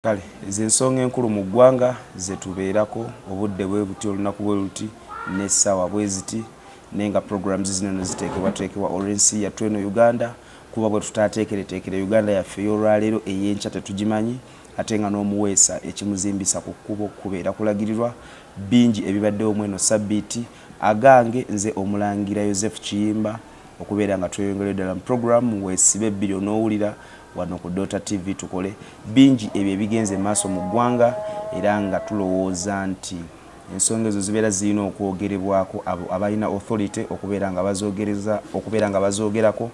Kale ezensonga enkulu mu ggwanga ze tubeerako obudde bwe buti olunaku bwe luti n'essaawa bwe ziti nenga programs zino ne ziteekebwa olw'ensi yattu eno Uganda kuba bwe tutaateekereteekere Uganda yaffe ey'olwaleero ey'enkya tetugimanyi ate nga n'omuweesa ekimuzimbisa ku kkubo kubeera kulagirirwa bingi ebibaddewo mu eno sabbiiti agange nze omulangira Joseph Kiyimba okubeera nga tweyongera ddala mu program weesibe ebbiri onoowulira wano ku Dota TV tukole bingi ebyo ebigenze maaso mu ggwanga era nga tulowooza nti ensonga ezo zibeera zirina okwogerebwako abo abalina authority okubeera nga bazoogerako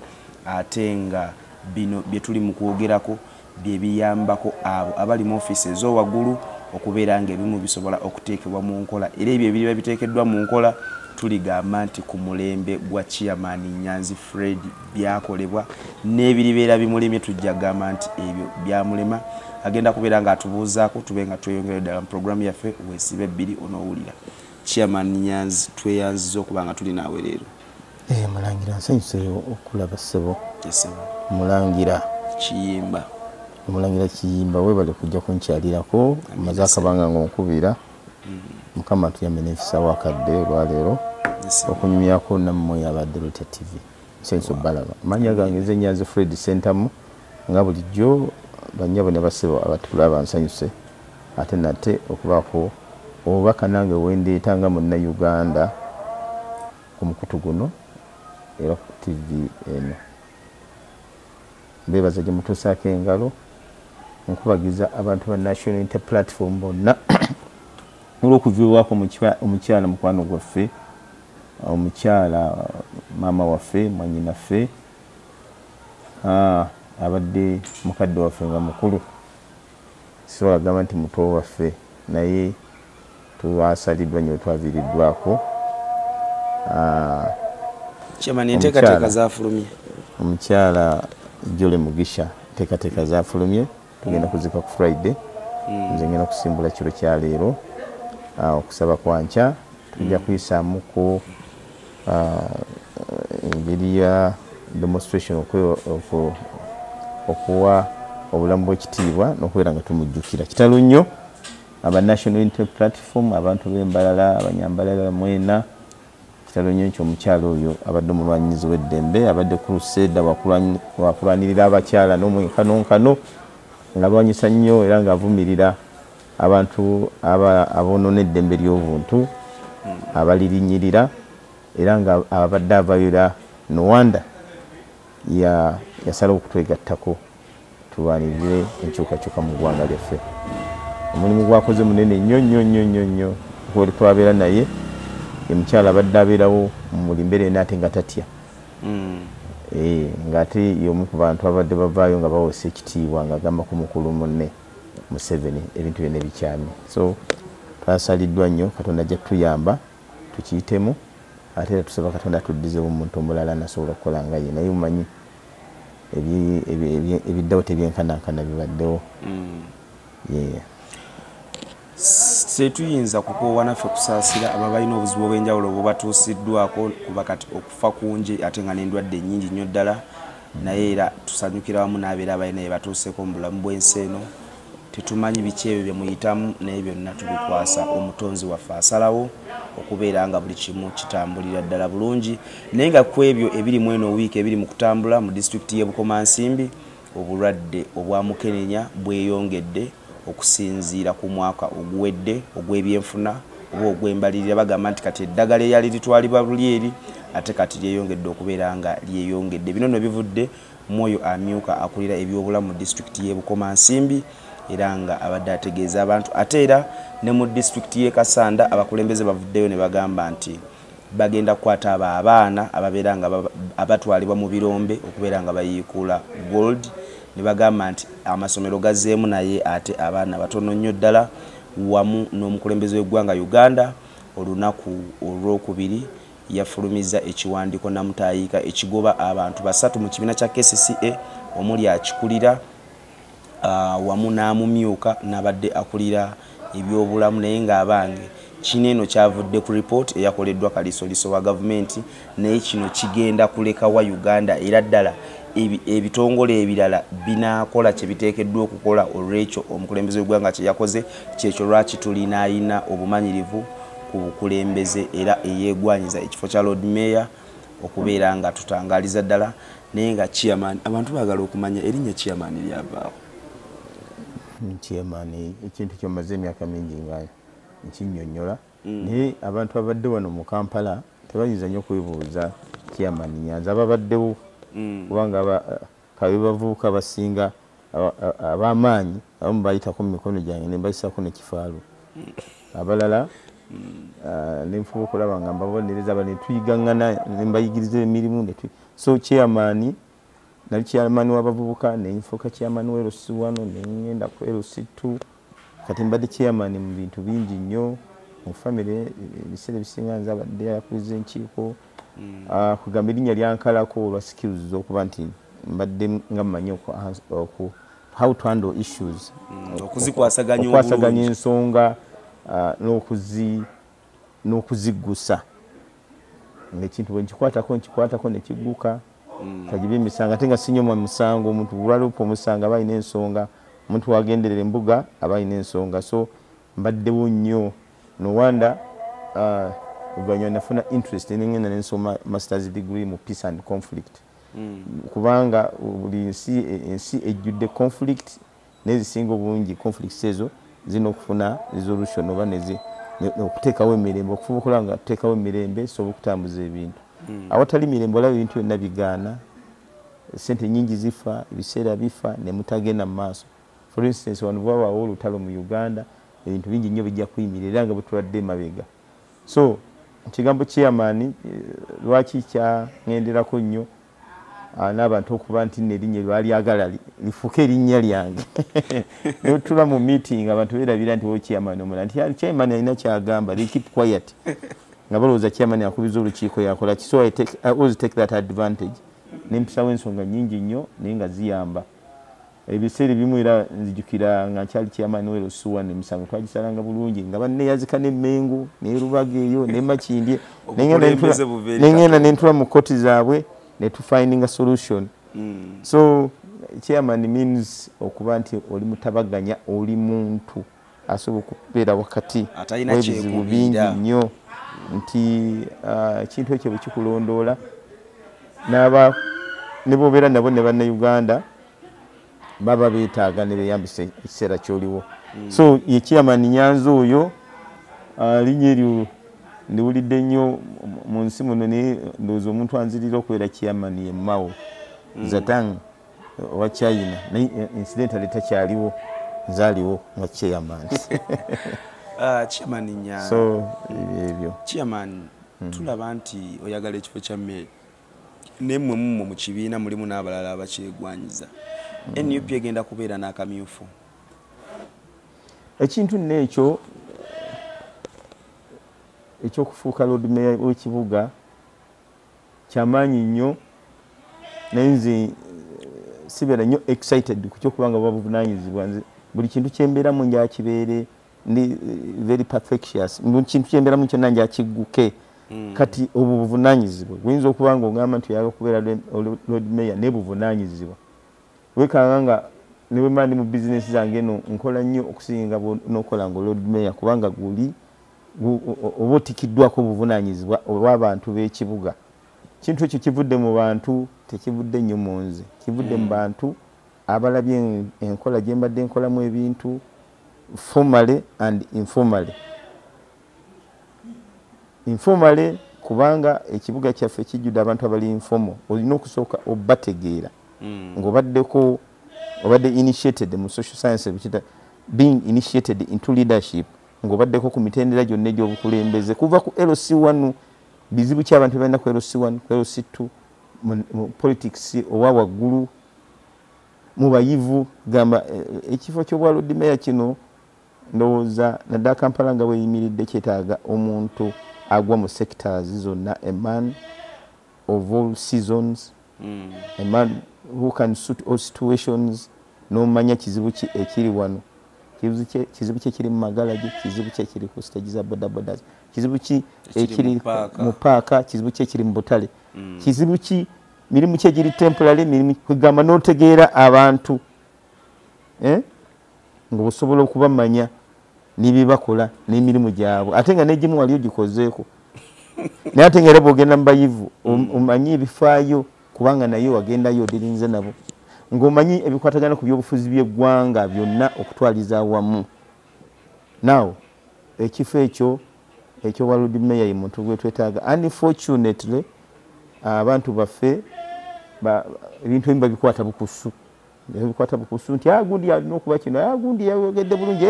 ate nga bino bye tuli mu kwogerako bye biyambako abo abali mu ofiisi ez'owaggulu okubeera nga ebimu bisobola okuteekebwa mu nkola era ebyo ebiriba biteekeddwa mu nkola tuligamba nti ku mulembe gwa Chairman Nyanzi Fred byakolebwa n'ebiribeera bimulemye tujja gamba nti ebyo byamulema agenda kubeera nga atubuuzaako tube nga tweyongera ddala mu programu yaffe weesibe ebbiri onoowulira Chairman Nyanzi tweyanziza okuba nga tuli naawe leero. Mulangira nsanyuse okulaba ssebo. Mulangira Kiyimba. Mulangira Kiyimba weebale kujja kunkyalirako amaze akabanga ng'onkubira. Mukama tuyambe n'ekisa wakadde olwaleero okunyumyako nammwe abadde Dota TV. Nsanyuse obbalaba. Amannya gange nze Nyanzi Fred Sentamu nga bulijjo bannyabo ne basebo abatulaba nsanyuse ate nate okubaako obubaka nange wendeeta nga Munnayuganda ku mukutu guno era ku TV eno. Mbeebaza gye mutuusaako engalo nkubagiza abantu ba National Unity Platform bonna olw'okuviibwako omukyala mukwano gwaffe omukyala maama waffe mwannyinaffe abadde mukadde waffe nga mukulu sisobola kugamba nti muto waffe naye twasaliddwa nnyo twaviiriddwako enteekateeka zaafulumye omukyala Jole Mugisha enteekateeka zaafulumye tugenda kuzika ku Friday nze ngenda kusimbula kiro kya leero okusaba kwankya tujja kuyisaamu ku engeri ya demonstration okuwa obulamu bw'ekitiibwa n'okubeera nga tumujjukira kitalo nnyo aba National Unity Platform abantu b'embalala abanyambalala mwena kitalo nnyo nti omukyala oyo abadde omulwanyizi w'eddembe abadde crusade wakulwanirira abakyala n'omwenkanonkano ng'alwanyisa nnyo era ng'avumirira abantu abonoona eddembe ly'obuntu abalirinyirira era nga abadde avayira Rwanda yasalawo okutwegattako tulwanirire enkyukakyuka mu ggwanga lyaffe. Omulimu gwakoze munene nnyo nnyo nnyo nnyo nnyo gwoli twabeera naye omukyala abadde abeerawo mu mulimbere n'ate nga tatya ng'ate y'omu ku bantu abadde bavaayo nga bawosa ekitiibwa ng'agamba ku mukulu munne Museveni ebintu byonna bikyamye. So twasaliddwa nnyo Katonda ajja tuyamba tukiyitemu ate era tusaba Katonda atuddizeewo omuntu omulala nasobola okukola nga ye naye mumanyi ebiddawo tebyenkanankana bibaddewo. Tetuyinza kukoowa naffe kusaasira abo balina obuzibu obw'enjawulo bwe batuusiddwako kuba kati okufa kungi ate nga n'endwadde nnyingi nnyo ddala naye era tusanyukira wamu n'abeera abalina bye batuuseeko mu bulamu bw'ensi eno. Tetumanyi biki ebyo bye muyitamu naye byonna tubikwasa omutonzi waffe asalawo okubeera nga buli kimu kitambulira ddala bulungi naye nga ku ebyo ebiri mu eno wiiki ebiri mu kutambula mu disitulikiti y'e Bukomansimbi obulwadde obwa mukenenya bweyongedde okusinziira ku mwaka oguwedde ogw'ebyenfuna oba ogw'embalirira bagamba nti kati eddagala eryali litwalibwa luli eri ate kati lyeyongedde okubeera nga lyeyongedde. Bino nno bivudde Mwoyo amyuka akulira ebyobulamu mu disitulikiti y'e Bukomansimbi era nga abadde ategeeza abantu ate era ne mu disitulikiti y'e Kasanda abakulembeze bavuddeyo ne bagamba nti bagenda kukwata abaana ababeera nga abatwalibwa mu birombe okubeera nga bayiikula gold ne bagamba nti amasomero gazzeemu naye ate abaana batono nnyo ddala wamu n'omukulembeze w'eggwanga Uganda olunaku olwokubiri yafulumiza ekiwandiiko namutayiika ekigoba abantu 3 mu kibiina kya KCCA omuli akikulira wamu n'amumyuka n'abadde akulira ebyobulamu naye ng'abange kino eno kyavudde ku report eyakoleddwa kalisoliso wa gavumenti naye kino kigenda kuleka wa Uganda era ddala ebitongole ebirala binakola kye biteekeddwa okukola olw'ekyo omukulembeze w'eggwanga kye yakoze kyekyo lwaki tulina ayina obumanyirivu ku bukulembeze era eyeegwanyiza ekifo kya Lord Mayor okubeera nga tutangaliza ddala naye nga chairman abantu baagala okumanya erinnya chairman lyavaawo. Chairman ekintu ky'omaze emyaka mingi nga nkinnyonnyola naye abantu abadde wano mu Kampala tebayinza nnyo kwebuuza chairman Nyanzi ababaddewo kubanga kabe bavubuka basinga ab'amaanyi abamu bayitako mu mikono gyange ne mbayisako n'ekifaalu abalala nenfuba okulaba nga mbabonereza ne tuyigaŋŋana ne mbayigiriza emirimu so chairman nali chairman w'abavubuka ne nfuuka chairman w'erosi 1 ne ngenda ku erosi 2 kati mbadde chairman mu bintu bingi nnyo mu famire ebiseera ebisinga nze abadde yakuriza enkiiko kugamba erinnya lyankalako olwa skills okuba nti mbadde nga mmanyi how to handle issues okuzikwasaganya ensonga n'okuziggusa ng'ekintu bwe nkikwatako ne kigguka kagiba emisango ate nga sinyoma musango omuntu bulwalupa omusanga aba alina ensonga omuntu wagenderera embuga aba alina ensonga so mbaddewo nnyo nowanda oluvannyuma nafuna interest nengenda nensoma masters degree mu peace and conflict kubanga buli ensi ejjudde conflict nezisinga obungi conflicts ezo zina okufuna resolution oba okuteekawo emirembe okufuba okulaba nga tuteekawo emirembe sobola okutambuza ebintu awatali mirembe olaba ebintu byonna bigaana sente nyingi zifa ebiseera bifa ne mutagenda mu maaso for instance wano bwabaawo olutalo mu Uganda ebintu bingi nnyo bijja kuyimirira era nga bwetuladde emabega so ekigambo chairman lwaki kyangenderako nnyo n'abantu okuba nti nerinnya lwalyagala lifuuke erinnya lyange netula mu meeting abantu beerabira nti wo chairman omulala nti chairman alina kyagamba they keep quiet nga balowooza chairman akubiza olukiiko yakola so I always take that advantage nempisawo ensonga nyingi nnyo naye nga ziyamba ebiseera ebimu era nzijukira nga nkyali chairman w'erosi 1 emisango twagisalanga bulungi nga banneyazika n'emmengo nerubaga eyo nemakindye nengenda nentula mu koti zaabwe netufinding a solution so chairman means okuba nti oli mutabaganya oli muntu asobola okubeera wakati w'ebizibu bingi nnyo nti ekintu ekyo bwe kikulondoola ne bobeera nabo ne bannayuganda baba beetaaga ne beyambisa ekiseera kyoliwo so ye chairman Nyanzi oyo linnya eryo ndiwulidde nnyo mu nsi muno naye ndowooza omuntu anzirira okubeera chairman ye Mao Zedong owa China naye incidentally takyaliwo nzaaliwo nga chairman chairman Nyanzi so ebyo chairman tulaba nti oyagala ekifo kya Mayor nemwe mumwe mu kibiina mulimu n'abalala abakyegwanyiza NUP egenda kubeera n'akamyufu ekintu n'ekyo ekyokufuuka Lord Mayor w'ekibuga kyamaanyi nnyo naye nze sibeera nnyo excited ku kyokubanga babuvunaanyizibwa nze buli kintu kyembeeramu njakibeere ndi very perfectious buli kintu kyembeeramu kyonna njakigguke kati obwo buvunaanyizibwa buyinza okuba nga ogamba nti oyagala okubeera Lord Mayor ne buvunaanyizibwa wekanga nga ne bwe mba ndi mu bizinesi zange eno nkola nnyo okusinga n'okola nga Lord Mayor kubanga guli oba otikiddwako obuvunaanyizibwa obw'abantu b'ekibuga kintu ekyo kivudde mu bantu tekivudde nnyo mu nze kivudde mu bantu abalabye enkola gye mbadde nkolamu ebintu formally and informally kubanga ekibuga kyaffe kijjudde abantu abali informal olina okusooka obategeera ng'obaddeko obadde initiated mu social science being initiated into leadership ng'obaddeko ku mitendera gyonna egy'obukulembeze kuva ku LC1 bizibu ki abantu balina ku LC1 ku LC2 mu politics owa waggulu mu bayivu gamba ekifo ky'obwa Lord Mayor kino ndowooza naddala Kampala nga bweyimiridde kyetaaga omuntu agwa mu sectors zonna a man of all seasons a man who can suit all situations n'omanya kizibu ki ekiri wano kizibu ki ekiri mu magalagi kizibu ki ekiri ku stage za bodabodas kizibu ki ekiri mu paaka kizibu ki ekiri mu butale kizibu ki mirimu ki egiri temporary mirimu kwegamba n'otegeera abantu ng'osobola okubamanya n'ebibakola n'emirimu gyabwe ate nga n'egimu wali ogikozeeko naye ate nga era bw'ogenda mu bayivu omanyi ebifaayo kubanga naye wagendayo odirinze nabo ng'omanyi ebikwatagana ku byobufuzi by'eggwanga byonna okutwaliza awamu now ekifo ekyo World Mayor ye muntu gwe twetaaga unfortunately abantu baffe ebintu ebimu babikwata bukusu nti gundi alina okuba kino gundi yayogedde bulungi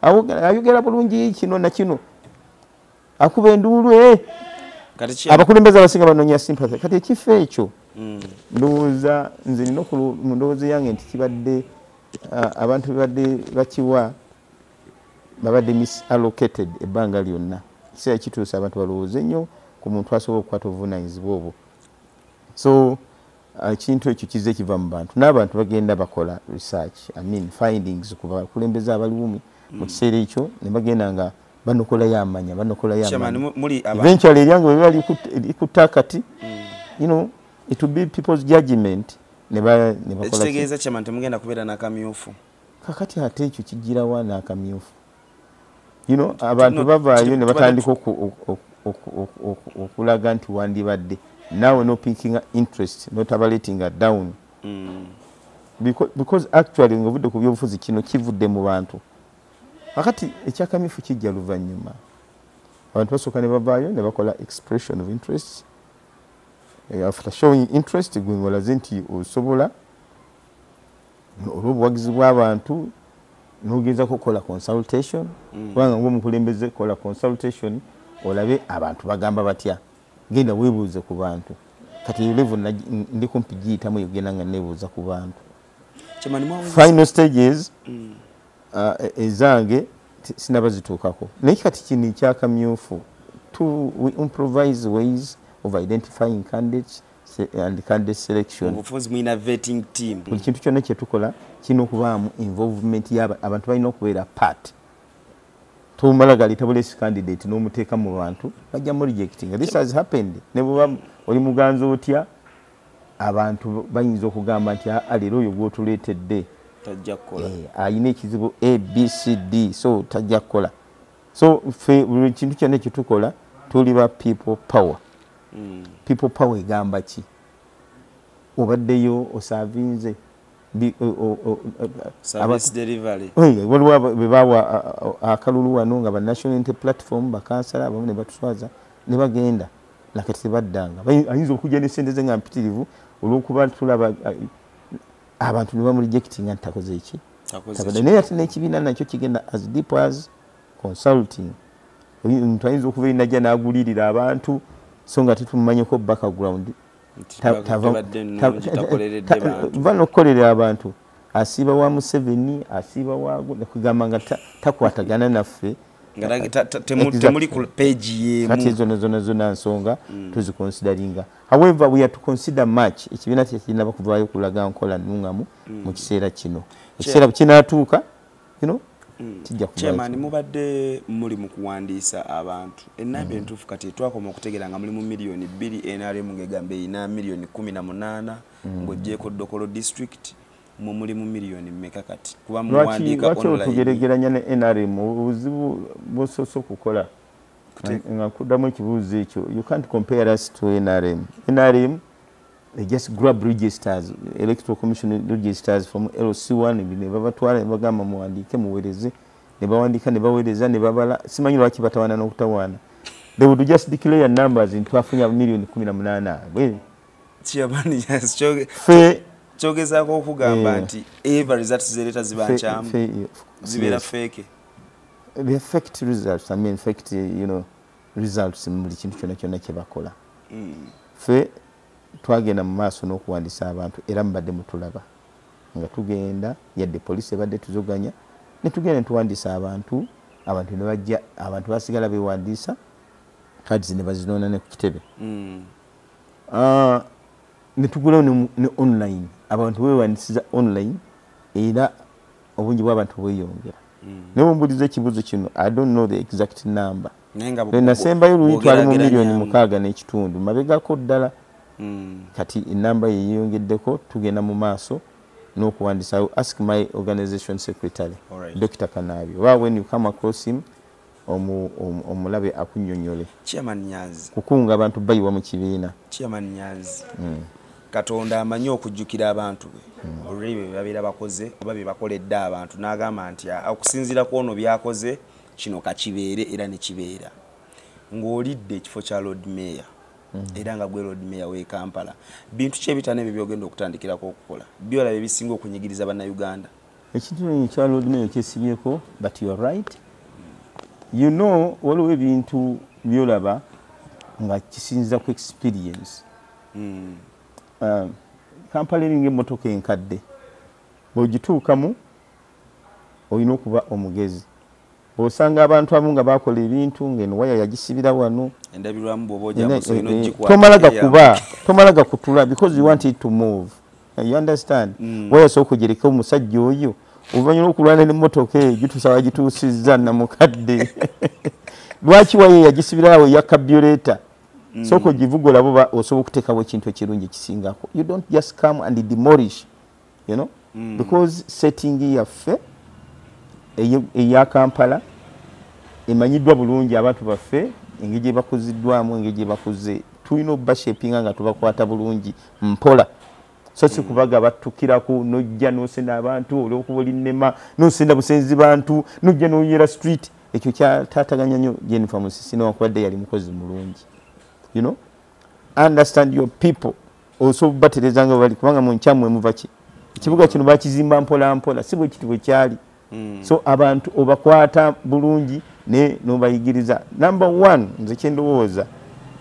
ayogera bulungi kino na kino akuba enduulu abakulembeze abasinga banoonya sympathy kati ekifo ekyo ndowooza nze nina mu ndowooza yange nti kibadde abantu bebadde bakiwa babadde misallocated ebbanga lyonna kiseera kituusa abantu balowooze nnyo ku muntu asobola okukwata obuvunaanyizibwa obwo so ekintu ekyo kize kiva mu bantu n'abantu bagenda bakola research findings ku bakulembeze abaliwumi mu kiseera ekyo ne bagenda nga banokolayo amanya eventually eryange bwe liba likutta kati it will be people's judgment ne bakola ekitegeeza kyama temugenda kubeera n'akamyufu kakati ate ekyo kijirawa n'akamyufu abantu bavaayo ne batandika okulaga nti wandibadde naawe no picking interest notabalating down because actually ng'ovudde ku byobufuzi kino kivudde mu bantu kakati ekyakamyufu kijja luvannyuma abantu basooka ne bavaayo ne bakola expression of interest after showing interest gwe ngolaze nti osobola olw'obuwagizi bw'abantu n'ogenza kukola consultation kubanga ng'omukulembeze kola consultation olabe abantu bagamba batya genda weebuuze ku bantu kati level ndi kumpi giyitamu yogenda nga neebuuza ku bantu final stages ezange sinaba zituukako naye kati kino ekyakamyufu we improvise ways of identifying candidates and candidate selection buli kintu kyonna kyetukola kirina okubaamu involvement y'abantu balina okubeera part tomala galitabulesi candidate n'omuteeka mu bantu bajja mu rejecting this has happened ne bw'oba oli muganzo otya abantu bayinza okugamba nti leero oyo gw'otuleetedde ayina ekizibu abcd so tajja kukola so buli kintu kyonna ekitukola tuli ba people power people power egamba ki obaddeyo osavinze service delivery waliwo bebawa akalulu wano nga ba national unity platform bakansala abamu ne batuswaza ne bagenda nakati tebaddanga ayinza okujja n'essente ze nga mpitirivu olw'okuba tulaba abantu ne bamurejectinga nti takoze eki naye ate n'ekibiina nakyo kigenda as deep as consulting omuntu ayinza okuba erinajja n'agulirira abantu so nga tetumumanyeko background va n'okukolerera abantu asiiba wa Museveni asiiba wakugamba nga takwatagana naffe temuli ku page yemu kati zona zona nsonga tuziconsideringa however we have to consider much ekibiina kirina bakuvaayo kulaga nkola nnungamu mu kiseera kino ekiseera kinatuuka kijja chairman mubadde muli mu kuwandiisa abantu enamba entuufu kati twakoma okutegeera nga mulimu milioni 2 NRM ng'egamba erina milioni 18 ng'oggyeko Dokolo district mulimu milioni mmeka kati kuba muwandiika online lwaki otugeregeranya ne NRM obuzibu bw'osoose okukola nga kuddamu ekibuuzo ekyo you can't compare us to NRM they just grab registers electoral commission registers from LC1 ne babatwala ne bagamba muwandiike muweereze ne bawandiika ne baweereza ne babala simanyi lwaki batawaana n'okutawaana they would just declare numbers ntwafunya milioni 18 chairman kyogezaako okugamba nti eva results zereeta ziba nkyamu zibeera fake the effect results effect results mu buli kintu kyonna kyonna kye bakola fe twagenda mu maaso n'okuwandiisa abantu era mubadde mutulaba nga tugenda yadde poliisi ebadde tuzoganya ne tugenda netuwandiisa abantu ne bajja abantu basigala bewandiisa cards ne bazinoona ne ku kitebe ne tugulawo ne online abantu bewandiisiza online era obungi bw'abantu bweyongera naye mbuuliza ekibuuzo kino I don't know the exact number nasembayo luli twali mu milioni 6 n'ekitundu mabegako ddala kati enamba yeyongeddeko tugenda mu maaso n'okuwandiisa ask my organization secretary Dr. Kanabi well when you come across him omulabe akunnyonnyole Chairman Nyanzi kukunga abantu bayiwa mu kibiina Chairman Nyanzi Katonda amanyi okujjukira abantu be olwebyo babeera bakoze oba bye bakoledde abantu n'agamba nti okusinziira ku ono byakoze kino kakibeere era ne kibeera ng'olidde ekifo kya Lord Mayor era nga gwe Lord Mayor w'e Kampala bintu ki ebitane ebyo byogenda okutandikirako okukola byola bye bisinga okunyigiriza bannayuganda ekintu kya Lord Mayor kyesibyeko but you are right you know waliwo ebintu byolaba nga kisinziza ku experience Kampala eringa emmotoka enkadde bw'ogituukamu olina okuba omugezi osanga abantu abamu nga bakola ebintu ng'eno waya yagisibira wano endabirwamu bw'oba ojja tomala gakutula because you want it to move you understand waya sooka ogyereka omusajja oyo oluvannyuma okulwana n'emmotoka eyo gituusa wagituusizza namukadde lwaki waya yagisibira awo ya carburetor soko jivugo labo osobola okuteekawo ekintu ekirungi ekisingako you don't just come and demolish you know because setting yaffe eya Kampala emanyiddwa bulungi abantu baffe engeri gye bakuziddwamu engeri gye bakuze tulina obashapinga nga tubakwata bulungi mpola so si kubaga battukirako nojja n'osenda abantu olw'okuba olinnema n'osenda busenzi bantu nojja n'oyera street ekyo kyataataganya nnyo Jennifer Musisi newankubadde yali mukozi mulungi you know understand your people also batereza nga bali kubanga mu nkyamwe muvaki ekibuga kino bakizimba mpola mpola si bwe kitibwe kyali so abantu obakwata bulungi ne nobayigiriza number 1 nze kyendowooza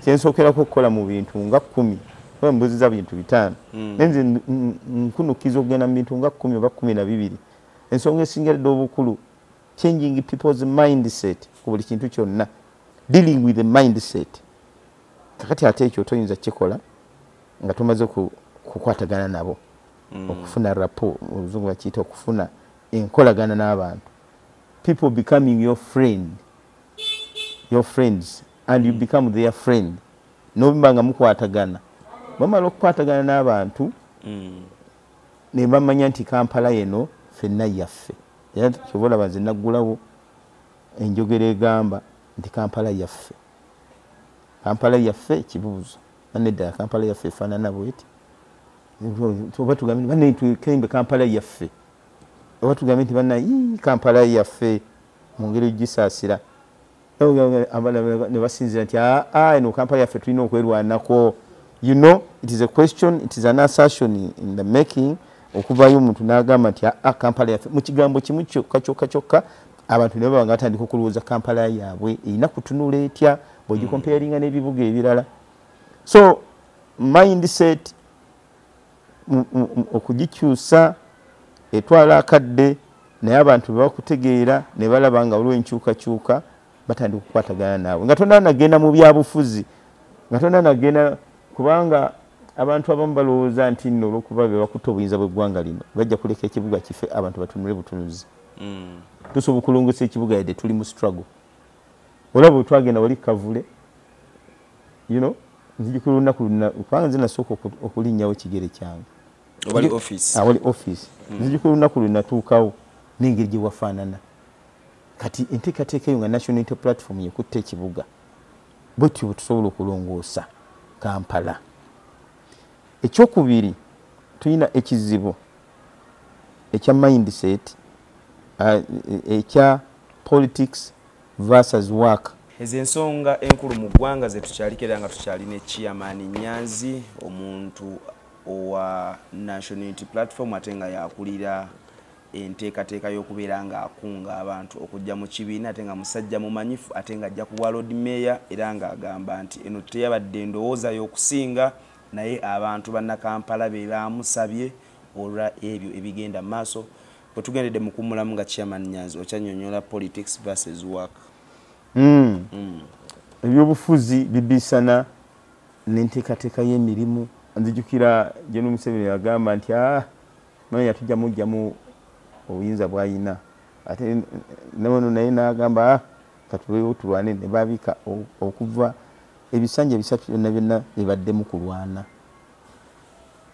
kyensookerako okukola mu bintu nga 10 oba mbuziza bintu 5 nenze nkunukiza okugenda mu bintu nga 10 oba 12 ensonga esingeredde obukulu changing people's mindset ku buli kintu kyonna dealing with the mindset kakati ate ekyo toyinza kikola nga tumaze kukwatagana nabo okufuna rapport oluzungu bakiyita okufuna enkolagana n'abantu people becoming your friends and you become their friend nobimba nga mukwatagana bamala okukwatagana n'abantu ne bamanya nti Kampala yeno fenna yaffe era kyobola banze naggulawo enjogera egamba nti Kampala yaffe Kampala yaffe kibuuzo anedda Kampala yaffe efaanana bweti oba tugambe banne tukembe Kampala yaffe oba tugambe nti banna Kampala yaffe mu ngeri gisaasira ne basinzira nti eno Kampala yaffe tulina okwerwanako you know it is a question it is an assertion in the making okuvayo omuntu n'agamba nti Kampala yaffe mu kigambo kimu kyokka abantu ne baba nga batandika okulowooza Kampala yaabwe erina kutunula etya bw'ogikomparinga n'ebibuga ebirala so mindset okugikyusa etwala akadde naye abantu bebakutegeera ne balaba nga waliwo enkyukakyuka batandika okukwatagana naawe nga tonna nagenda mu byabufuzi nga tonna nagenda kubanga abantu abamu balowooza nti nno olw'okuba bebakutta obuyinza bw'eggwanga lino bajja kuleka ekibuga kife abantu batunule butunuzi tusobola okulongosa ekibuga yadde tuli mu struggle olaba twagenda wali Kavule you know nzijukira olunaku luna kubanga nze nasooka okulinnyawo ekigere kyange wali office nzijukira olunaku lwe natuukawo n'engeri gye wafaanana kati enteekateeka eyo nga National Unity Platform yekutta ekibuga bwetyo bwe tusobola okulongoosa Kampala. Ekyokubiri tulina ekizibu ekya mindset ekya politics versus work. Ezo ensonga enkulu mu ggwanga ze tukyalikira nga tukyalina Chairman Nyanzi omuntu owa National Unity Platform ate nga yakulira enteekateeka y'okubeera nga akunga abantu okujja mu kibiina ate nga musajja mumanyifu ate nga ajja kuwa Lord Mayor era nga agamba nti eno teyabadde endowooza y'okusinga naye abantu banna Kampala be bamusabye olwa ebyo ebigenda mu maaso bwe tugendedde mu kumulamu nga Chairman Nyanzi okyannyonnyola politics versus work. Ebyobufuzi bibisana n'enteekateeka y'emirimu nzijukira General Museveni yagamba nti manya tujja mujjamu obuyinza bwayina ate nabono naye n'agamba katubeewo tulwane ne babika okuva ebisanja bisatu byonna byonna bibadde mu kulwana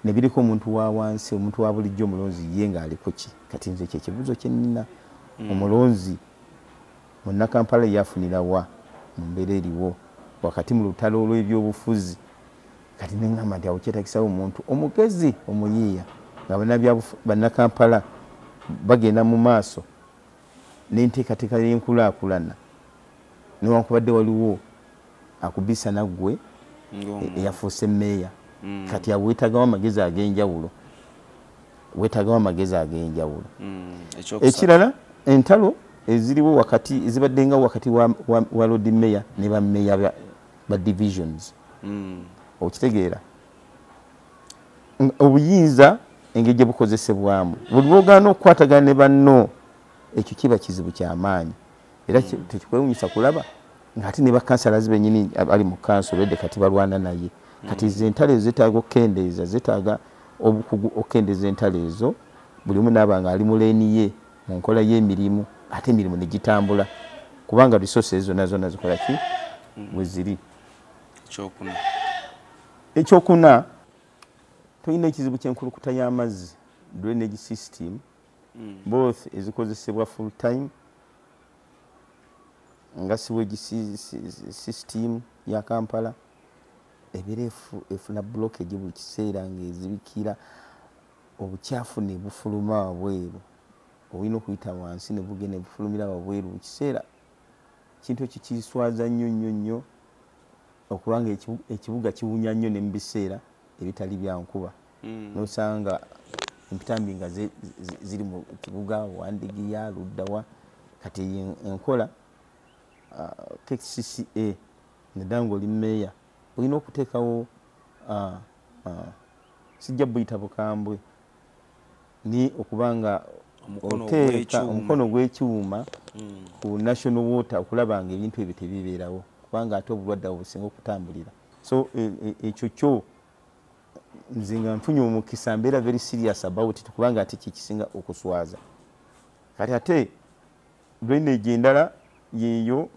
ne biriko omuntu wa wansi omuntu wa bulijjo omulonzi ye ng'aliko ki kati nze kyekibuzo kye nnina omulonzi mu Kampala yafunira wa mu mbeera eriwo wakati mu lutalo olw'ebyobufuzi kati neŋŋamba nti awo kyetagisawo omuntu omugezi omuyiiya nga bannakampala bagenda mu maaso n'enteekateeka y'enkulaakulana newankubadde waliwo akubisa naggwe eyafuuse mmeeya kati awo weetagawo amagezi ag'enjawulo ekirala entalo eziriwo wakati ezibaddengawo wakati wa Lord Mayor ne bammeeya ba divisions okitegeera obuyinza engeri gye bukozesebwamu buli bwogaana okukwatagana ne banno ekyo kiba kizibu kyamaanyi era tekikwewunyisa kulaba ng'ate ne bakansalazi bennyini ali mu kanso olwedde kati balwana naye kati zentalo zetaaga okukendeeza zetaaga obukugu okukendeeza entalo ezo buli omu naaba nga ali mu leeni ye mu nkola y'emirimu ate emirimu ne gitambula kubanga resources zonna zikola ki bwe ziri. Ekyokuna tulina ekizibu ky'enkulukuta y'amazzi drainage system both ezikozesebwa full time nga sewage system ya Kampala ebeera efuna blockage buli kiseera ng'ezibikira obukyafu ne bufuluma wabweru olina okuyita wansi ne bugenda ne bufulumira wabweru mu kiseera kintu ekyo kiswaza nnyo okubanga ekibuga kiwunya nnyo ne mu biseera ebitali bya nkuba n'osanga empitambi nga ziri mu kibuga Wandigiya Luddawa kati enkola KCCA nedda ng'oli mmeeya olina okuteekawo sijja buyita bukambwe ni okubanga oteeka omukono gw'ekyuma ku national water okulaba nga ebintu ebyo tebibeerawo kubanga ate obulwadde abo businga okutambulira so ekyo kyo nze nga nfunye omukisa mbeera very serious about it kubanga ate kyekisinga okuswaza kati ate drainage endala yeeyo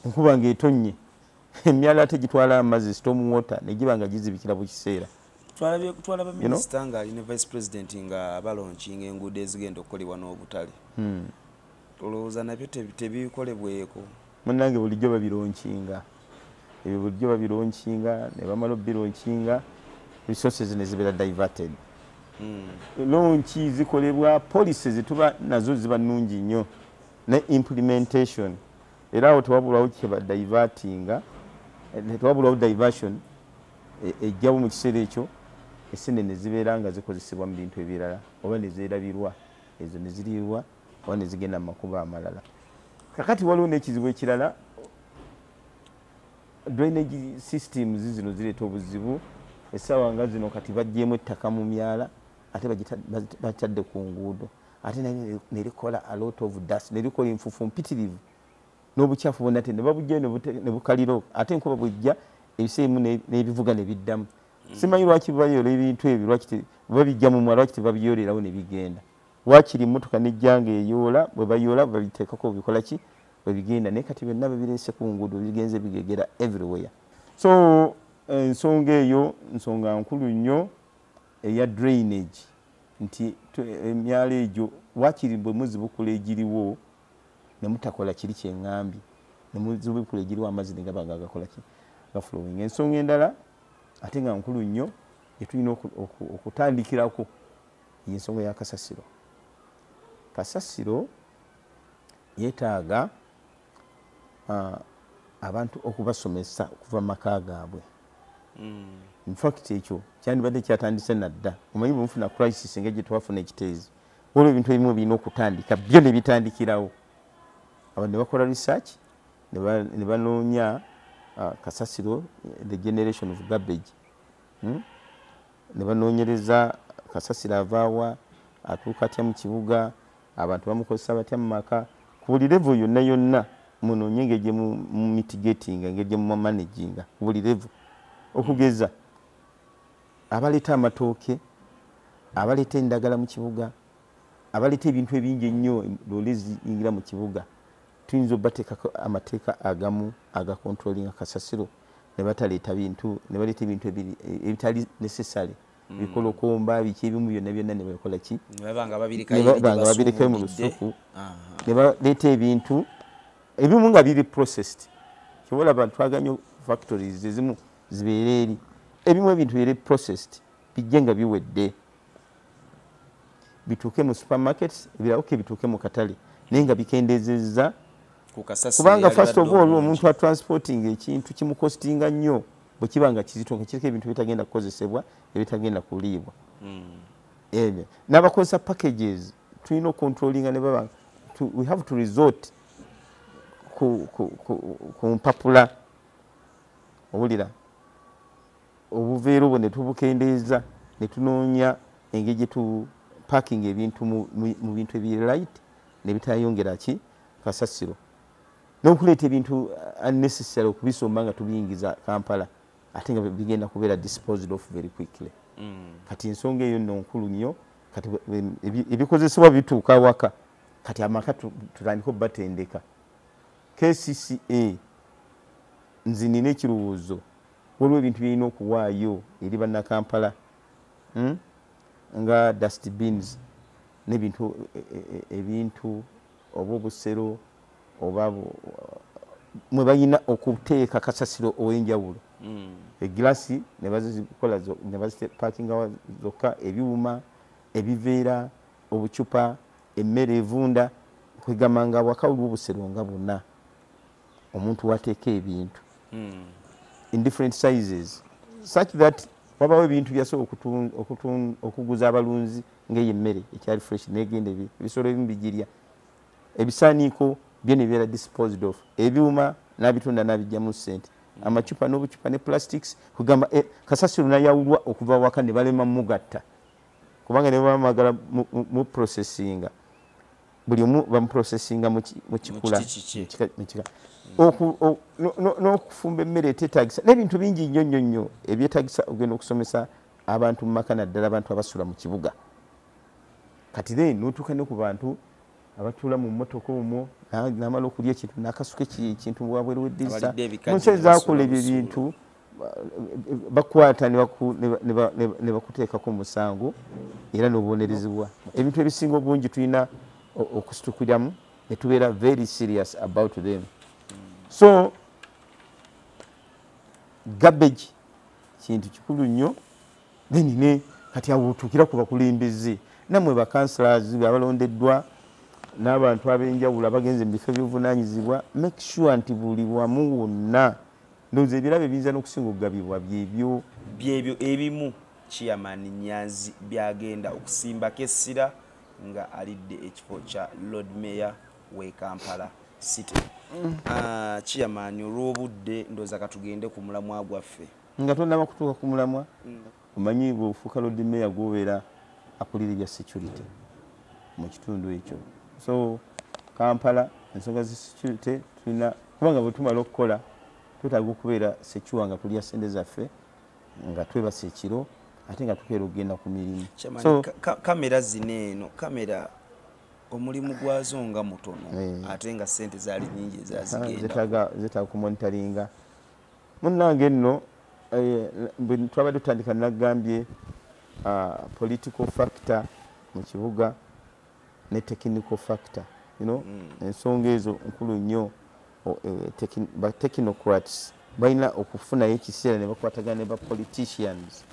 enkuba ng'etonnye emyala ate gitwala amazzi storm water negiba nga gizibikira buli kiseera twalaba minisita ng'ali ne vice president nga balonkinga enguudo ezigenda okukolebwa n'obutale olowooza nabyo tebikolebweko munnange bulijjo babironkinga ebyo bulijjo babironkinga ne bamala obironkinga resources ne zibeera diverted lonki zikolebwa policy zituba nazo ziba nnungi nnyo ne implementation era awo tewabulawo kyeba divertinga tewabulawo diversion ejjawo mu kiseera ekyo esene ne zibeera nga zikozesebwa mu bintu ebirala oba ne zeerabirwa ezo ne ziriirwa oba ne zigenda mu makubo amalala kakati waliwo n'ekizibu ekirala drainage systems zino zireeta obuzibu essaawa nga zino kati baggyemu ettaka mu myala ate batadde ku nguudo ate nerikola a lot of dust nerikola enfufu mpitirivu n'obukyafu bwonna te ne babugjayo ne bukaliro ate enkuba bwejja ebiseemu n'ebivuga ne biddamu simanyi lwaki bayola ebintu ebyo lwaki babijja mu mwala lwaki tebabiyolerawo ne bigenda wakiri emmotoka nejjanga eyoola bwe bayoola babiteekako bikola ki bwe bigenda naye kati byonna babireese ku nguudo bigenze bigegera everywhere so ensonga eyo nsonga nkulu nnyo eya drainage nti emyala egyo wakiri bwe muzibukula egiriwo ne mutakola kiri kyeŋŋambye ne muzibukula egiriwo amazzi ne gaba nga gakola ki gafulowing ensonga endala ate nga nkulu nnyo etulina okutandikirako y'ensonga ya kasasiro kasasiro yeetaaga abantu okubasomesa okuva mu maka gaabwe in fact ekyo kyandibadde kyatandise nadda omanyi bwemufuna crisis nga gye twafuna ekiteezi olwo ebintu ebimu birina okutandika byo ne bitandikirawo abantu ne bakola research ne banoonya kasasiro the generation of garbage ne banoonyereza kasasiro avaawa atuuka atya mu kibuga abantu bamukozesa batya mu maka ku buli level yonna yonna munoonye engeri gye mu mitigating engeri gye mu managinga ku buli level okugeza abaleeta amatooke abaleeta endagala mu kibuga abaleeta ebintu ebingi ennyo loole ziyingira mu kibuga tuyinza obbateekako amateeka agamu agakontrolinga kasasiro ne bataleeta bintu ne baleeta ebintu ebitali necessary bikolokomba biki ebimu byonna byonna ne bakola ki banga babirekayo mu lusuku ne baleeta ebintu ebimu nga biri processed kibola abantu twaganya factories ezimu zibeere eri ebimu ebintu biri processed bijje nga biwedde bituuke mu supermarkets ebirauke bituuke mu katale naye nga bikendezezza kubanga first of all omuntu atransporting ekintu kimukostinga nnyo bwe kiba nga kizito nga kiriko ebintu bitagenda kukozesebwa ebitagenda kuliibwa ebyo n'abakozesa packages tulina okontrolinga ne baba we have to resort ku mpapula owulira obuveera obwo ne tubukendeeza ne tunoonya engeri gye tu parking ebintu mu bintu ebiri right ne bitayongera ki kasasiro n'okuleeta ebintu unnecessary okubisomba nga tubiyingiza Kampala ate nga bigenda kubeera disposed of very quickly kati ensonga eyo nno nkulu nnyo kati ebikozesebwa bituuka waka kati amaka tutandika batendeka KCCA nzi nina ekirowoozo waliwo ebintu byerina okuwaayo eri bannakampala nga dustbins n'ebintu oba obusero oba mwe balina okuteeka kasasiro ow'enjawulo egilasi ne bazikola ne bazipakinga zokka ebyuma ebiveera obucupa emmere evunda kwegamba nga waka waliwo obusero nga bonna omuntu wateeka ebintu in different sizes such that wabawo ebintu byasobola okuguza abalunzi ng'eyo emmere ekyali fresh negenda ebisolo ebimu bigirya ebisaaniiko byo ne bibeera disposed of ebyuma n'abitunda n'abijjamu ssente amacupa n'obucupa ne plastics kugamba kasasiro nayawulwa okuva waka ne balema mugatta kubanga ne bamagala mu processinga buli omu bamuprocessinga mu kikula n'okufumba emmere eteetagisa n'ebintu bingi nnyo nnyo nnyo ebyetagisa ogenda okusomesa abantu mu maka naddala abantu abasula mu kibuga kati then n'otuuka ne ku bantu abatuula mu mmotoka omwo n'amala okulya ekintu n'akasuka ekintu wabweru w'eddirisa munsi ezaakola ebyo bintu bakwata ne bakuteekako musango era n'obubonerezebwa ebintu ebisinga obungi tulina okusitukiramu ne tubeera very serious about them so garbage kintu kikulu nnyo then ne kati awo otuukira ku bakulembeze nammwe bakansulazi abalondeddwa n'abantu ab'enjawulo abagenze mu bifo by'obuvunaanyizibwa make sure nti buli wamu wonna ndowooza ebirabo ebiyinza n'okusinga okugabibwa byebyo ebimu chairman Nyanzi byagenda okusimbako essira nga alidde ekifo kya Lord Mayor w'e Kampala City. Chairman olw'obudde ndowooza katugende ku mulamwa gwaffe nga tonnaba kutuuka ku mulamwa omanyi bw'ofuuka Lord Mayor gw'obeera akulira ebya security mu kitundu ekyo. So Kampala ensonga zi security tulina kubanga bwe tumala okukola twetaaga okubeera secure nga tulya ssente zaffe nga twebasa ekiro ate nga tukeera okugenda ku mirimu. So kamera zino eno kamera omulimu gwazo nga mutono ate nga ssente zaali nyingi ezazigenda zetaaga kumonitaringa munnange nno bwe twabadde tutandika nagambye political factor mu kibuga ne technical factor ensonga ezo nkulu nnyo ba technocrats balina okufunayo ekiseera ne bakwatagana ne ba politicians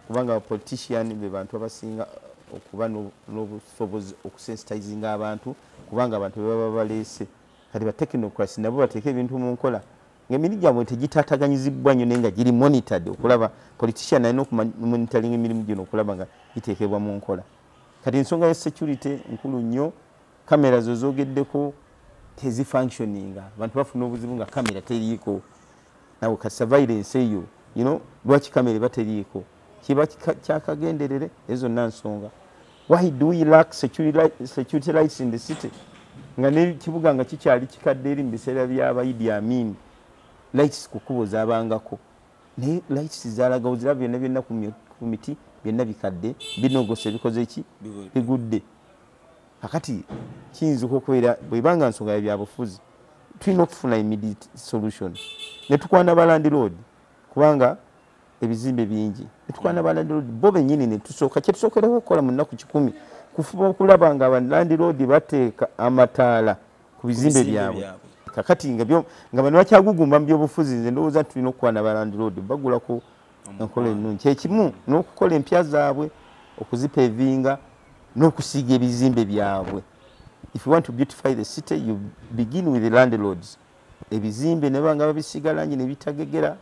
kubanga ba politician be bantu abasinga okuba n'obusobozi okusensitizinga abantu kubanga abantu baba baleese kati ba technocrats nabo bateeka ebintu mu nkola ng'emirimu gyabwe tegitaataganyizibwa nnyo naye nga giri monitored okulaba politician alina okumonitoringa emirimu gino okulaba nga giteekebwa mu nkola. Kati ensonga ya security nkulu nnyo kamera zo zoogeddeko tezifunctioninga abantu bafuna obuzibu nga kamera teriiko nawe ka surveillance eyo lwaki kamera bateriiko kiba kyakagenderere ezo zonna nsonga. Why do we lack security lights in the city nga n'ekibuga nga kikyali kikadde eri mu biseera by'aba Idi Amin lights ku kkubo zaabangako naye lights zaalagawo ziraba byonna byonna ku miti byonna bikadde binogose bikoze ki bigudde. Kakati kiyinza okubeera bwebanga nsonga ya byabufuzi tulina okufuna immediate solution ne tukwana ba landlord kubanga ebizimbe bingi tukwana ba landlord bo benyini ne tusooka kye tusookera okukola mu nnaku 10 kufuba okulaba nga ba landlord bateeka amataala ku bizimbe byabwe kakati nga bano bakyagugumba mu byobufuzi nze ndowooza tulina okukwana ba landlord bagulako enkola ennungi kyekimu n'okukola empya zaabwe okuzipevinga n'okusiiga ebizimbe byabwe. If you want to beautify the city, you begin with the landlords. Ebizimbe ne banga babisiga langi ne bitagegera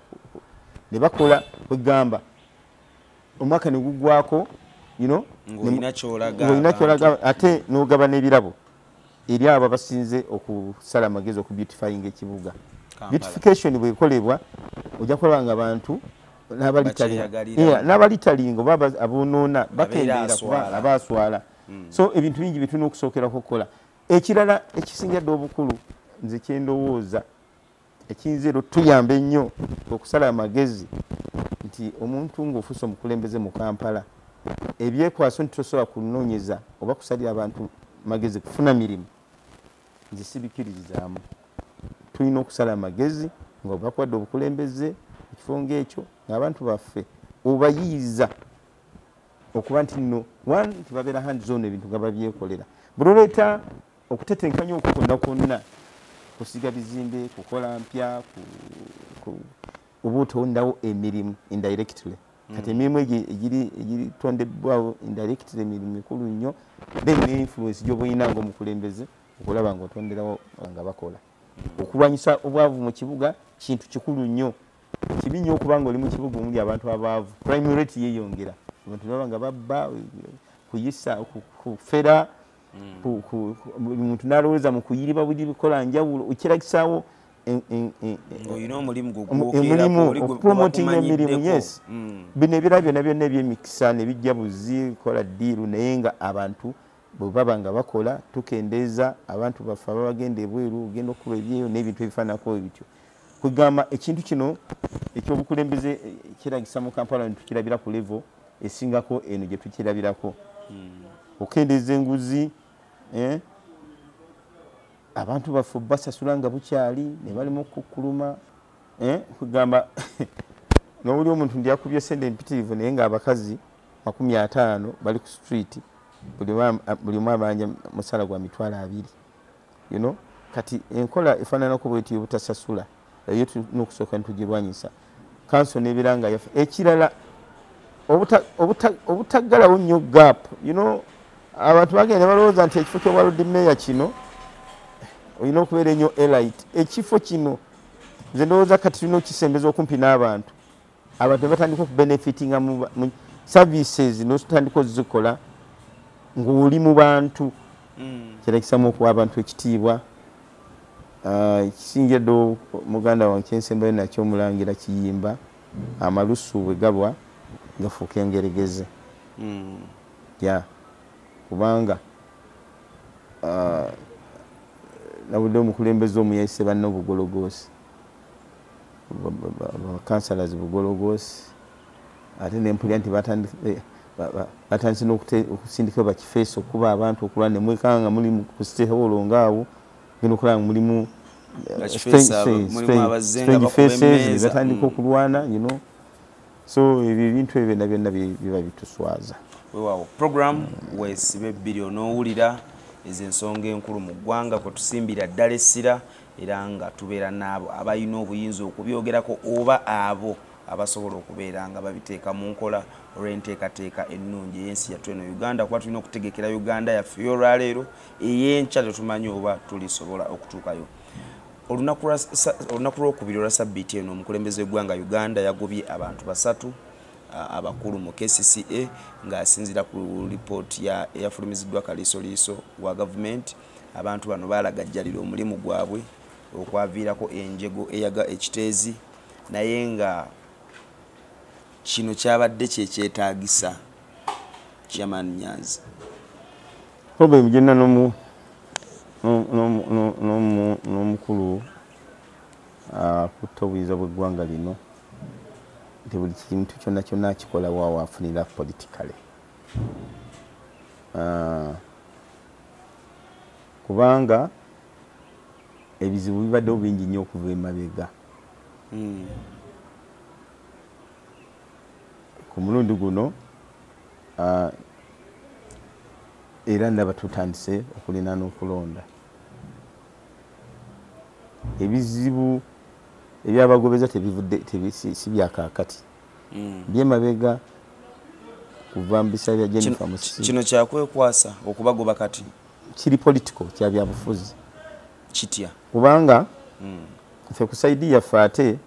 ne bakola kwegamba omwaka ne gugwako ng'olina kyolaga ate n'ogaba n'ebirabo eri abo basinze okusala amagezi okubeautifyinga ekibuga. Beautification bwekolebwa ojja kulaba nga abantu n'abalitalingo baba abonoona bakendeera kuba abaaswala. So ebintu bingi bituna okusookerako okukola. Ekirala ekisinga ddala obukulu nze kyendowooza ekinzeero tuyamba ennyo okusala amagezi nti omuntu ng'ofuuse omukulembeze mu Kampala ebyekwaso nti tosobola kunoonyeza oba kusalira abantu magezi kufuna mirimu nze sibikkirizaamu. Tulina okusala amagezi nga bakwadde obukulembeze ekifo ng'ekyo ng'abantu baffe obayiiza okuba nti nno nti babeera hands on ebintu nga babyekolera. Bwe oleeta okutetenkanya okwo kwonna kusiga bizimbe kukola mpya oba otondawo emirimu indirectly. Kati emirimu egyo egiritondebwawo indirectly emirimu mikulu nnyo then ne influence gy'oba olina ng'omukulembeze okulaba ng'otonderawo nga bakola. Okulwanyisa obwavu mu kibuga kintu kikulu nnyo. Kibi nnyo okuba ng'oli mu kibuga omuli abantu abaavu. Crime rate yeeyongera. Abantu baba nga babba kuyisa kufera buli muntu n'alowooza mu kuyiriba buli bikola njawulo ekiragisaawo olina omulimu okupromoting emirimu. Yes, bino ebirala byonna ebyemikisa ne bijja buzi kola ddiiru naye nga abantu bwe baba nga bakola tukendeeza abantu baffe ababagenda ebweru ogenda okuba ebyeyo n'ebintu ebifaanako ebityo. Kugamba ekintu kino ekyobukulembeze kiragisa mu Kampala netukirabira ku level esingako eno gye tukirabirako. Okendeeza enguzi abantu baffe basasula nga bukyali ne balimu okukkuluma kugamba n'obuli omuntu ndi yakubye sente empitirivu naye ng'abakazi 50 bali ku street buli omu abanja musala gwa $200. Kati enkola efaananako bwetyo obutasasula eyo tulina okusooka netugirwanyisa. Kanso n'ebiranga yaffe ekirala obutaggalawo nnyo gap. Abantu bagenda balowooza nti ekifo ky'obwaludi meeya kino olina okubeera ennyo elite. Ekifo kino nze ndowooza kati tulina okukisembeza okumpi n'abantu. Abantu batandika okubenefitinga mu services n'otandika ozikola ng'oli mu bantu. Kiragisamu okuwa abantu ekitiibwa. Ekisingira ddala muganda wange kyensembayo nakyo omulangira Kiyimba amalusu bwe gabwa gafuuka engeregeze. Kubanga nabudde omukulembeze omu yayise banne obugologoosi bakansalazi bugologoosi ate nempulira nti batandise n'okusindika bakifeesi okuba abantu okulwa ne mwekanga nga muli ku siteholo ngaawo genda okulaba nga mulimu strange faces batandika okulwana so ebyo ebintu ebyo byonna biba bituswaza. Weewaawo program weesibe bbiri onoowulira ez'ensonga enkulu mu ggwanga kwe tusimbira ddala essira era nga tubeera n'abo abalina obuyinza okubyogerako oba abo abasobola okubeera nga babiteeka mu nkola olw'enteekateeka ennungi ey'ensi yattu eno Uganda kuba tulina okutegekera Uganda yaffe y'olwaleero ey'enkya tetumanyi oba tulisobola okutuukayo. Olunaku lwokubiri olwa sabbiiti eno omukulembeze w'eggwanga Uganda yagobye abantu 3 abakulu mu KCCA ng'asinziira ku lipooti eyafulumiziddwa kaliisoliiso wa gavumenti. Abantu bano baalagajjalira omulimu gwabwe okwaviirako enjego eyaga ekiteezi naye nga kino kyabadde kyekyetaagisa. Chairman Nyanzi problem gyenna n'omukulu akutta obuyinza bw'eggwanga lino nti buli kintu kyonna kyonna akikola waawo afunira politically. Kubanga ebizibu bibaddewo bingi nnyo okuva emabega. ku mulundi guno era ndaba tutandise okulina n'okulonda. Ebizibu ebyabagobeza si byakaakati byemabega kuva mu biseera bya Jennifer Musisi. Kino kyakwekwasa okubagoba kati kiri political kya byabufuzi kitya kubanga ffe ku saidi yaffe ate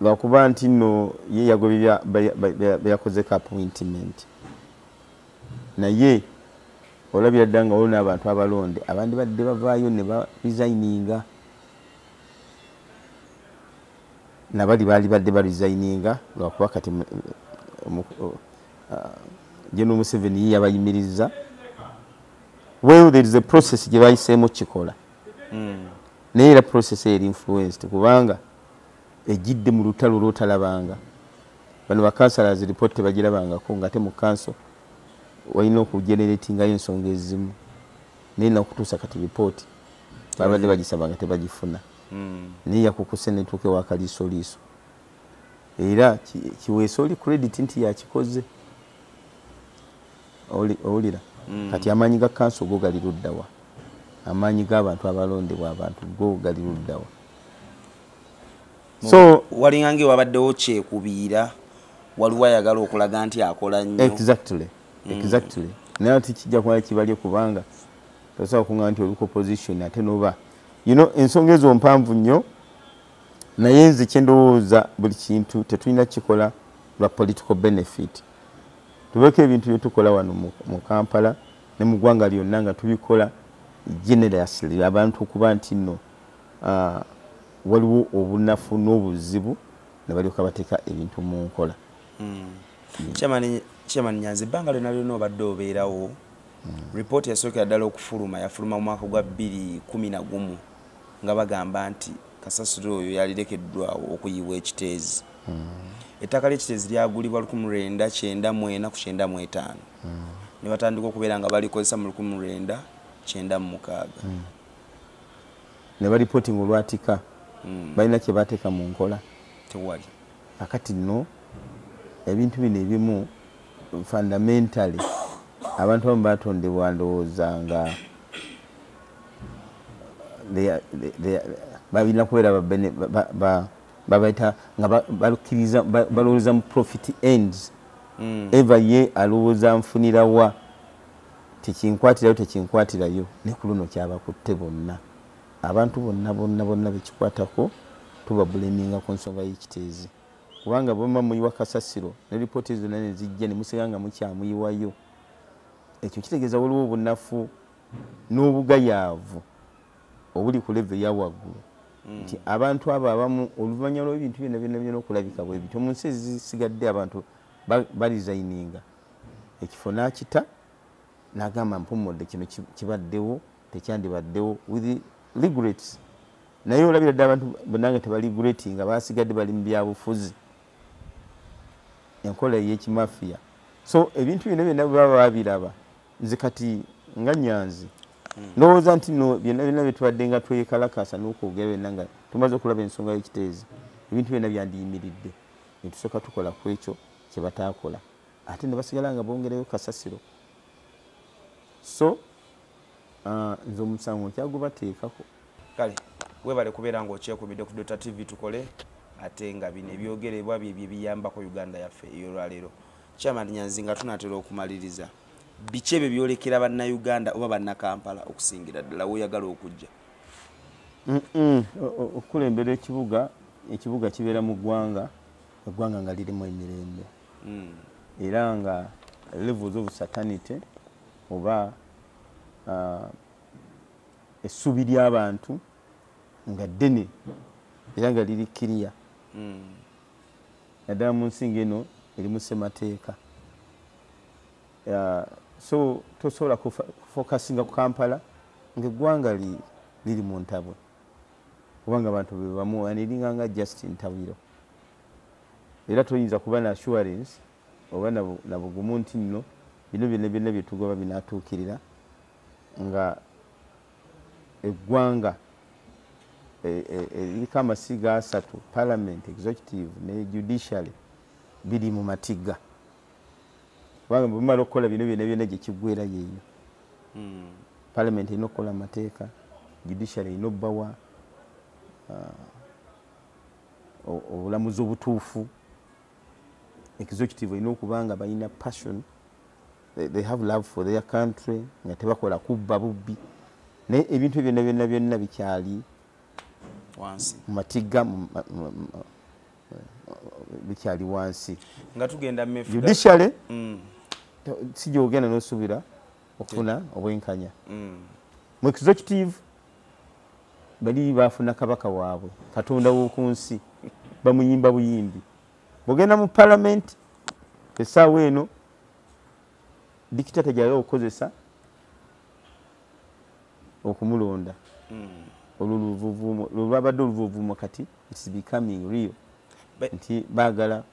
lwakuba nti nno ye yagobebya beyakozeko appointment naye olabira ddala nga waliwo n'abantu abalonde abandi badde bavaayo ne baresigninga nabali baali badde baresigninga lwakuba kati General Museveni ye yabayimiriza. Well, there is a process gye bayiseemu kikola naye era process eri influenced kubanga ejjidde mu lutalo lw'otalabanga. Bano bakansalazi report tebagirabangako ng'ate mu kanso walina okugeneratingayo ensonga ezimu naye nakutuusa kati report babadde bagisaba nga tebagifuna naye yakukuse netuuka ewakaliisoliiso era kiweesa oli credit nti yakikoze. Owulira kati amaanyi ga kanso go gali luddawa, amaanyi g'abantu abalondebwa abantu go gali luddawa. So walingange wabaddewo kyekubiira waliwo ayagala okulaga nti akola nnyo. Exactly. Naye ati kijja kuba kibalye kubanga tosobola kuŋŋamba nti oliko position ate noba ensonga ezo mpanvu nnyo naye nze kyendowooza buli kintu tetulina kikola lwa political benefit. Tubeeko ebintu bye tukola wano mu Kampala ne mu ggwanga lyonna nga tubikola generously abantu okuba nti nno waliwo obunafu n'obuzibu ne balyoka bateeka ebintu mu nkola. Chairman Nyanzi ebbanga lyonna lyonna obadde obeerawo report yasookera ddala okufuluma yafuluma mu mwaka gwa 2011 nga bagamba nti kasasiro oyo yalirekeddwawo okuyiibwa ekiteezi. Ettaka ly'ekiteezi lyagulibwa 1994-95 ne batandika okubeera nga balikozesa mu 1996 ne balipoting olwatika balina kye bateeka mu nkola tewali. Kakati nno ebintu bino ebimu fundamentally abantu abamu batondebwa ndowooza nga balina kubeera babaita nga balowooza mu profit ends. Eva ye alowooza nfunirawa tekinkwatirayo ne ku luno kyabakutte bonna abantu bonna bekikwatako tubabuleminga ku nsonga y'ekiteezi kubanga bwemba muyiwa kasasiro ne ripooti zonna ne zijja ne musiga nga mukyamuyiwayo ekyo kitegeeza waliwo obunafu n'obugayaavu obuli ku level ya waggulu nti abantu abo abamu oluvannyuma lw'ebintu byonna okulabika bwe bityo mu nsi ezisigadde abantu baresigninga ekifo n'akita n'agamba mpumudde kino kibaddewo tekyandibaddewo with regrets naye olabira ddala abantu bonna nga tebaligretinga basigadde bali mu byabufuzi enkola ey'ekimafiya. So ebintu byonna baba babiraba nze kati nga Nyanzi ndowooza nti no byonna byetubadde nga twekalakasa n'okwogera byonna nga tumaze okulaba ensonga y'ekiteezi ebintu byonna byandiyimiridde ne tusooka tukola ku ekyo kye bataakola ate ne basigala nga bongerayo kasasiro. So nze omusango nkyagubateekako. Kale webale kubeera ng'okyekubidde ku Dota TV tukole ate nga bino ebyogerebwa bye biyambako Uganda yaffe ey'olwaleero. Chairman Nyanzi nga tunatera okumaliriza biki ebyo byolekera bannayuganda oba bannakampala okusingira ddala woyagala okujja? Okulembera ekibuga kibeera mu ggwanga eggwanga nga lirimu emirembe era nga levels of satanity oba essubi ly'abantu nga ddene era nga liri kiriya naddala mu nsi ng'eno erimu ssemateeka. So tosobola kufokasinga ku Kampala ng'eggwanga liri mu ntabwe kubanga abantu be bamu aniringa nga Justin Tawiro era toyinza kuba na assurance oba na bugumu nti nno bino byonna bye tugoba binaatuukirira nga eggwanga eriko amasiga asatu parliament executive ne judiciary biri mu matigga kubanga bumala okukola bino byonna gye kiggwera yeeyo parliament erina okukola amateeka judiciary erina obbawa obulamuzi obutuufu executive erina okubanga balina passion they have love for their country nga tebakola kubba bubbi naye ebintu byonna bikyali wansi mu matigga bikyali wansi nga tugenda mefuga judiciary si gyogenda n'osuubira okufuna obwenkanya mu executive bali bafuna kabaka waabwe katonda w'oku nsi bamuyimba buyimbi bwogenda mu parliament essaawa eno dikita tegyali okukozesa okumulonda olwo lwabadde oluvuuvuumo kati it's becoming real nti baagala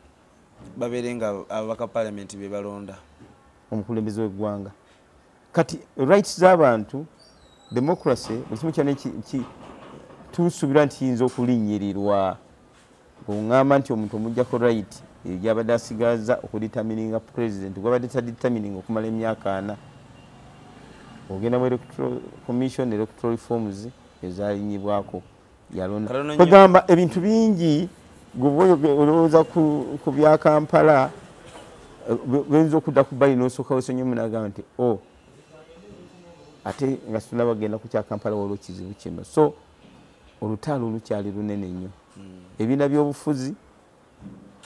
babeere nga ababaka parliament be balonda omukulembeze w'eggwanga kati rights z'abantu democracy buli kimu kyonna tusuubira nti kiyinza okulinnyirirwa bw'oŋŋamba nti omuntu omugjako right gyabadde asigaza okuditamininga president gwabadde taditamininga okumala emyaka 4 ogenda mu electoral commission electoral reforms ezalinyibwako yalonda kwegamba ebintu bingi olowooza ku bya Kampala benza okudda ku bbali n'osooka wesonyi munagamba nti ate nga situna bagenda ku kya Kampala waliwo kizibu kino so olutaalo olukyali lunene nnyo ebibiina by'obufuzi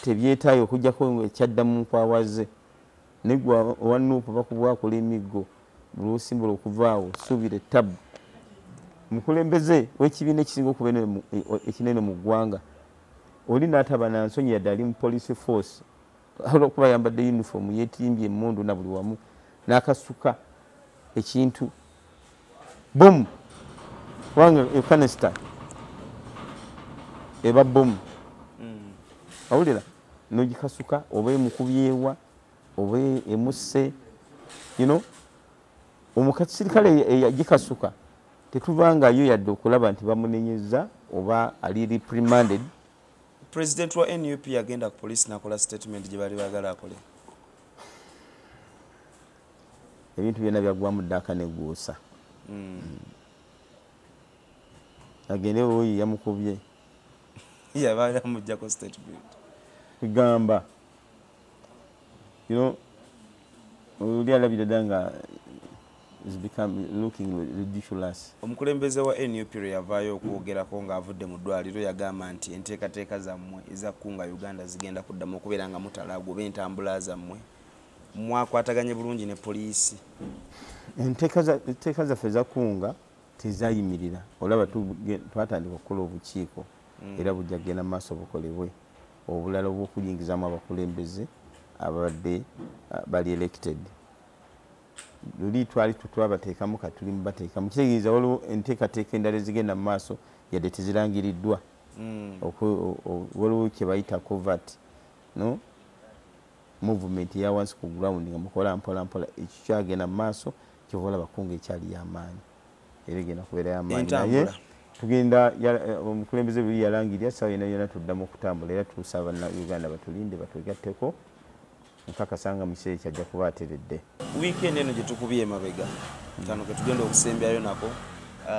tebyetaayo okujjako ekyaddamu nkwawaze negwa owa Nuupu bakubwakola emiggo bulwosimbola okuvaawo suubira ettabu omukulembeze w'ekibiina ekisinga okuba ekinene mu ggwanga oli n'ataba na nsonyi yadde ali mu police force olwokuba yambadde uniform yeetimbye emmundu na buli wamu n'akasuka ekintu bomu kubanga ekanesta eba bomu awulira n'ogikasuka oba emukubyewa oba emusse omukasirikale eyagikasuka tetuvangayo yadde okulaba nti bamunenyeza oba ali reprimanded. President wa NUP yagenda ku police nakola statement gye bali bagala akole ebintu byonna byagwamu ddaka neguusa agende oyo yamukubye yabala mujjako statement kugamba oli alabira dda nga is become looking ridiculous. Omukulembeze wa NUP yavaayo okwogerako ng'avudde mu ddwaliro yagamba nti enteekateeka zammwe ezakkunga Uganda zigenda kuddamu okubeera nga mutalaago oba entambula zammwe mwakwataganye bulungi ne poliisi. Enteeka zaffe ezakkunga tezayimirira olaba twatandika okukola obukiiko era bujja kugenda mu maaso bukolebwe obulala obw'okuyingizamu abakulembeze ababadde bali elected. Luli twali tutwabateekamu katuli mubateekamu kitegeeza waliwo enteekateeka endala ezigenda mu maaso yadde tezirangiriddwa waliwo kye bayita covert movement ya wansi ku ground nga mukola mpola ekyo kyagenda mu maaso kyovola bakunga ekyali y'amaanyi era egenda kubeera y'amaanyi naye tugenda omukulembeze buli yalangirira sawa yonna tuddamu okutambula era tusaba Uganda batulinde batwegatteko nkakasanga mu kiseera kyajja kuba ateredde. Weekend eno gye tukubye emabega kano ke tugenda okusembyayo nako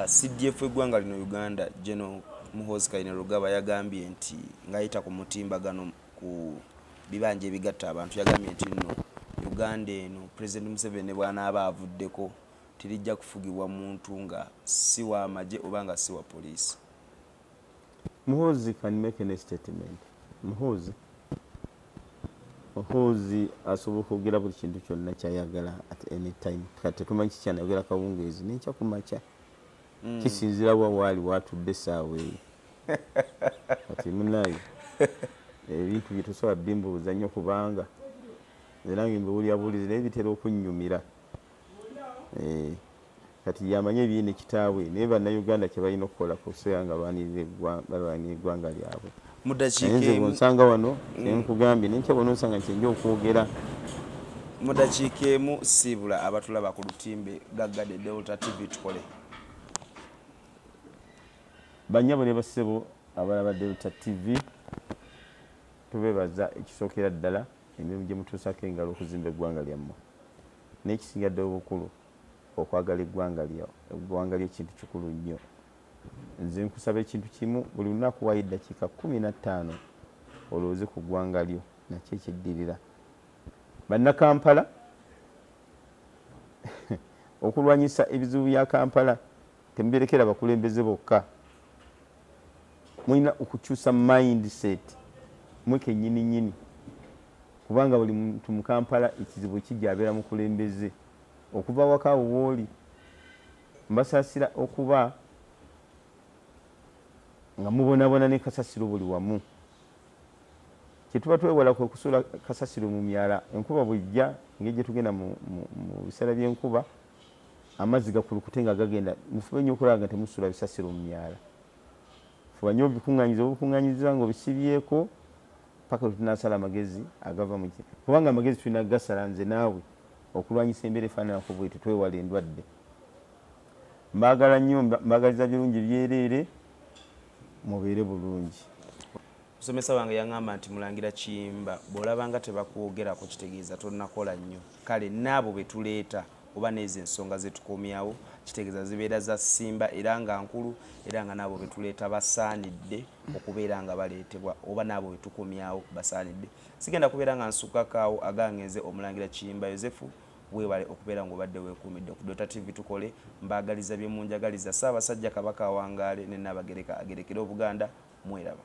CDF eggwanga lino Uganda General Muhoozi Kainerugaba yagambye nti ng'ayita ku mutimbagano ku bibanja ebigatta abantu yagambye nti nno Uganda eno President Museveni bw'anaaba avuddeko tirijja kufugibwa muntu nga si wa amagye oba nga si wa poliisi. Muhoozi can make a statement. Muhoozi asobola okwogera buli kintu kyonna kyayagala at any time. Kati tumanyi kikyanayogera kawungeezi n'enkya ku makya kisinzira waali watudde essaawa eyo kati munaye ebintu bye tosobola bimbuuza nnyo kubanga nange mbiwulirabuulizi naye bitera okunnyumira kati yamanye ebyine kitaawe naye bannayuganda kye balina okukola kusoya nga balwanira eggwanga lyabwe. Mudakiike nsanga wano nkugambye nenkya wano nsanga kyenja okwogera mudakiike emu siibula abatulaba ku lutimbe gaggade Delta TV tukole banyabo ne basebo abalaba Delta TV tubebaza ekisookera ddala emirimu gye mutuusako engalo okuzimba eggwanga lyammwe n'ekisingadde obukulu okwagala eggwanga ly'ekintu kikulu nnyo. Nze nkusaba ekintu kimu, buli lunaku wayo eddakiika 15 olowooze ku ggwanga lyo nakyo ekiddirira. Bannakampala okulwanyisa ebizibu bya Kampala temuberekera bakulembeze bokka, mulina okukyusa mindset mwe kennyini, kubanga buli muntu mu Kampala ekizibu kijja abeera mukulembeze. Okuva waka wooli mbasaasira okuba nga mubonabona ne kasasiro buli wamu. Kyetuba twewala kwe kusula kasasiro mu myala. Enkuba bw'ejja ng'egye tugenda mu biseera by'enkuba, amazzi gakulukute nga gagenda, mufube nnyo okulaba nga temusula bisasiro mu myala. Fuba nnyo obikuŋŋaanyiza ng'obisibyeko paka tunasala amagezi agava mu kye, kubanga amagezi tulina gasala nze naawe okulwanyisa embeera efaananako bwetyo, twewala endwadde. Mbaagala nnyo, mbaagaliza birungi byereere, mubeere bulungi. Musomesa wange yaŋŋamba nti Mulangira Kiyimba bw'olaba nga tebakwogerako kitegeeza tonnakola nnyo. Kale n'abo be tuleeta oba n'ezo ensonga ze tukomyawo kitegeeza zibeera za ssimba era nga nkulu, era nga n'abo be tuleeta basaanidde okubeera nga baleetebwa, oba n'abo be tukomyawo basaanidde. Sigenda kubeera nga nsukkakaawo agangenze Omulangira Kiyimba Yozefu. Weewale okubeera ng'obadde weekuumidde ku Dota TV tukole. Mbaagaliza bye munjagaliza. Ssaabasajja Kabaka awangaale ne Nnaabagereka agerekera Obuganda. Mweraba.